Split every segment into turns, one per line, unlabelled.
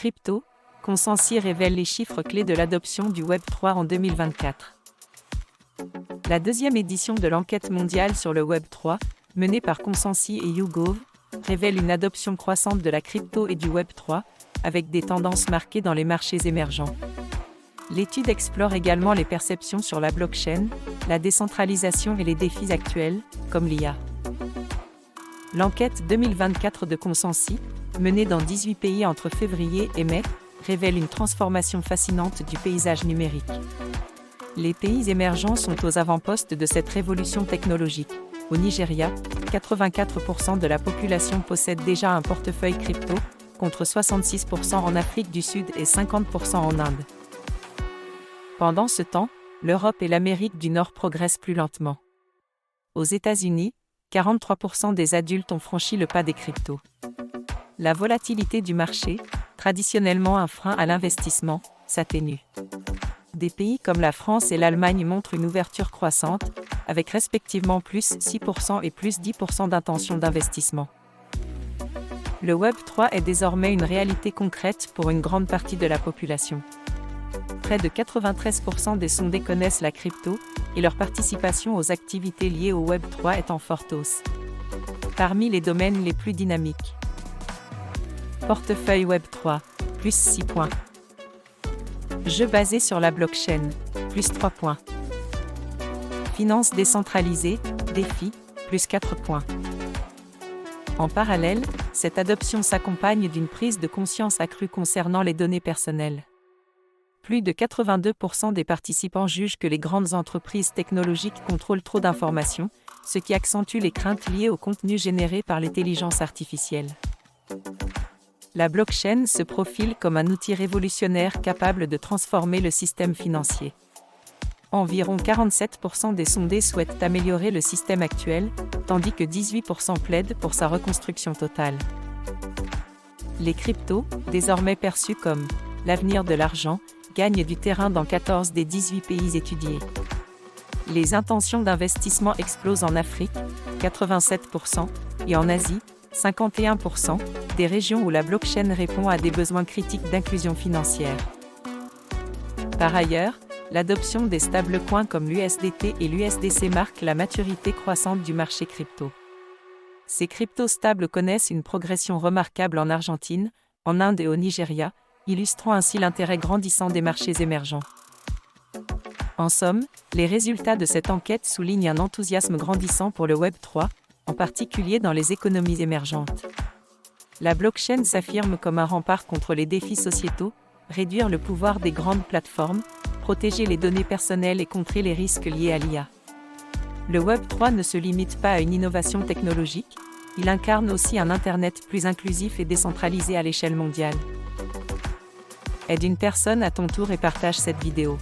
Crypto, Consensi révèle les chiffres clés de l'adoption du Web3 en 2024. La deuxième édition de l'enquête mondiale sur le Web3, menée par Consensi et YouGov, révèle une adoption croissante de la crypto et du Web3, avec des tendances marquées dans les marchés émergents. L'étude explore également les perceptions sur la blockchain, la décentralisation et les défis actuels, comme l'IA. L'enquête 2024 de Consensi, menée dans 18 pays entre février et mai, révèle une transformation fascinante du paysage numérique. Les pays émergents sont aux avant-postes de cette révolution technologique. Au Nigeria, 84% de la population possède déjà un portefeuille crypto, contre 66% en Afrique du Sud et 50% en Inde. Pendant ce temps, l'Europe et l'Amérique du Nord progressent plus lentement. Aux États-Unis, 43% des adultes ont franchi le pas des cryptos. La volatilité du marché, traditionnellement un frein à l'investissement, s'atténue. Des pays comme la France et l'Allemagne montrent une ouverture croissante, avec respectivement plus 6% et plus 10% d'intention d'investissement. Le Web3 est désormais une réalité concrète pour une grande partie de la population. Près de 93% des sondés connaissent la crypto, et leur participation aux activités liées au Web3 est en forte hausse. Parmi les domaines les plus dynamiques: portefeuille Web3, plus 6 points. Jeux basés sur la blockchain, plus 3 points. Finances décentralisées, défi, plus 4 points. En parallèle, cette adoption s'accompagne d'une prise de conscience accrue concernant les données personnelles. Plus de 82% des participants jugent que les grandes entreprises technologiques contrôlent trop d'informations, ce qui accentue les craintes liées au contenu généré par l'intelligence artificielle. La blockchain se profile comme un outil révolutionnaire capable de transformer le système financier. Environ 47% des sondés souhaitent améliorer le système actuel, tandis que 18% plaident pour sa reconstruction totale. Les cryptos, désormais perçus comme « l'avenir de l'argent », gagnent du terrain dans 14 des 18 pays étudiés. Les intentions d'investissement explosent en Afrique, 87%, et en Asie, 51%, des régions où la blockchain répond à des besoins critiques d'inclusion financière. Par ailleurs, l'adoption des stablecoins comme l'USDT et l'USDC marque la maturité croissante du marché crypto. Ces cryptos stables connaissent une progression remarquable en Argentine, en Inde et au Nigeria, illustrant ainsi l'intérêt grandissant des marchés émergents. En somme, les résultats de cette enquête soulignent un enthousiasme grandissant pour le Web3, en particulier dans les économies émergentes. La blockchain s'affirme comme un rempart contre les défis sociétaux, réduire le pouvoir des grandes plateformes, protéger les données personnelles et contrer les risques liés à l'IA. Le Web3 ne se limite pas à une innovation technologique, il incarne aussi un Internet plus inclusif et décentralisé à l'échelle mondiale. Aide une personne à ton tour et partage cette vidéo.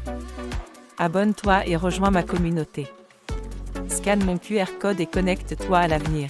Abonne-toi et rejoins ma communauté. Scanne mon QR code et connecte-toi à l'avenir.